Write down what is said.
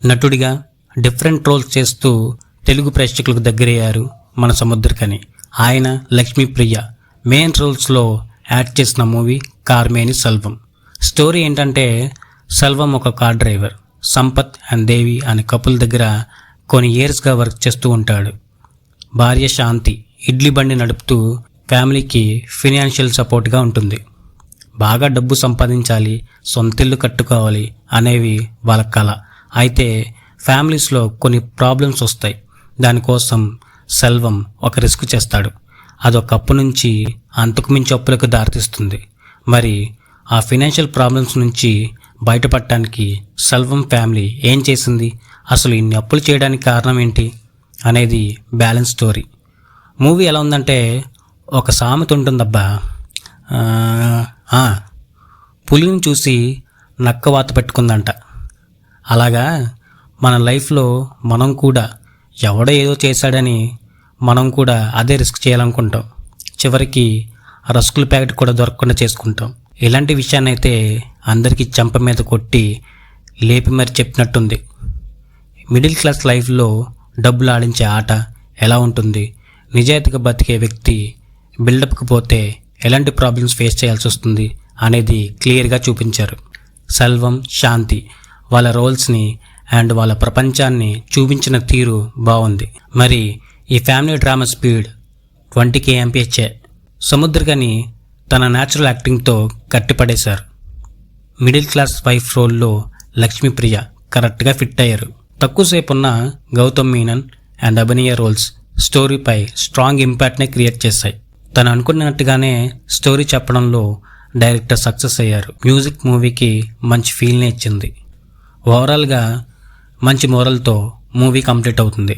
నటుడిగా different roles చేస్తూ తెలుగు ప్రేక్షకులకు దగ్గరయ్యారు మన సముద్రకని. ఆయన లక్ష్మీప్రియ మెయిన్ రోల్స్లో యాక్ట్ చేసిన మూవీ కార్మేని సెల్వం. స్టోరీ ఏంటంటే, సెల్వం ఒక కార్ డ్రైవర్, సంపత్ అండ్ దేవి అనే కపుల్ దగ్గర కొన్ని ఇయర్స్గా వర్క్ చేస్తూ ఉంటాడు. భార్య శాంతి ఇడ్లీ బండి నడుపుతూ ఫ్యామిలీకి ఫినాన్షియల్ సపోర్ట్గా ఉంటుంది. బాగా డబ్బు సంపాదించాలి, సొంతిల్లు కట్టుకోవాలి అనేవి వాళ్ళ కళ. అయితే ఫ్యామిలీస్లో కొన్ని ప్రాబ్లమ్స్ వస్తాయి. దానికోసం సెల్వం ఒక రిస్క్ చేస్తాడు. అదొక అప్పు నుంచి అంతకుమించి అప్పులకు దారితీస్తుంది. మరి ఆ ఫినాన్షియల్ ప్రాబ్లమ్స్ నుంచి బయటపడటానికి సెల్వం ఫ్యామిలీ ఏం చేసింది, అసలు ఇన్ని అప్పులు చేయడానికి కారణం ఏంటి అనేది బ్యాలెన్స్ స్టోరీ. మూవీ ఎలా ఉందంటే, ఒక సామెత ఉంటుందబ్బా, పులిని చూసి నక్క వాత పెట్టుకుందంట. అలాగా మన లైఫ్లో మనం కూడా ఎవడో ఏదో చేశాడని మనం కూడా అదే రిస్క్ చేయాలనుకుంటాం. చివరికి రస్కుల ప్యాకెట్ కూడా దొరకకుండా చేసుకుంటాం. ఇలాంటి విషయాన్ని అయితే అందరికీ చెంప మీద కొట్టి లేపి మరి చెప్పినట్టుంది. మిడిల్ క్లాస్ లైఫ్లో డబ్బులు ఆడించే ఆట ఎలా ఉంటుంది, నిజాయితీగా బతికే వ్యక్తి బిల్డప్కి పోతే ఎలాంటి ప్రాబ్లమ్స్ ఫేస్ చేయాల్సి వస్తుంది అనేది క్లియర్గా చూపించారు. సెల్వం, శాంతి వాళ్ళ రోల్స్ని అండ్ వాళ్ళ ప్రపంచాన్ని చూపించిన తీరు బాగుంది. మరి ఈ family drama speed 20 kmph. Samuthirakani తన న్యాచురల్ యాక్టింగ్తో కట్టిపడేశారు. మిడిల్ క్లాస్ వైఫ్ రోల్లో లక్ష్మీప్రియ కరెక్ట్గా ఫిట్ అయ్యారు. తక్కువసేపు ఉన్న గౌతమ్ మీనన్ అండ్ అభినయ రోల్స్ స్టోరీపై స్ట్రాంగ్ ఇంపాక్ట్ని క్రియేట్ చేశాయి. తను అనుకున్నట్టుగానే స్టోరీ చెప్పడంలో డైరెక్టర్ సక్సెస్ అయ్యారు. మ్యూజిక్ మూవీకి మంచి ఫీల్ని ఇచ్చింది. ఓవరాల్గా మంచి మోరల్తో మూవీ కంప్లీట్ అవుతుంది.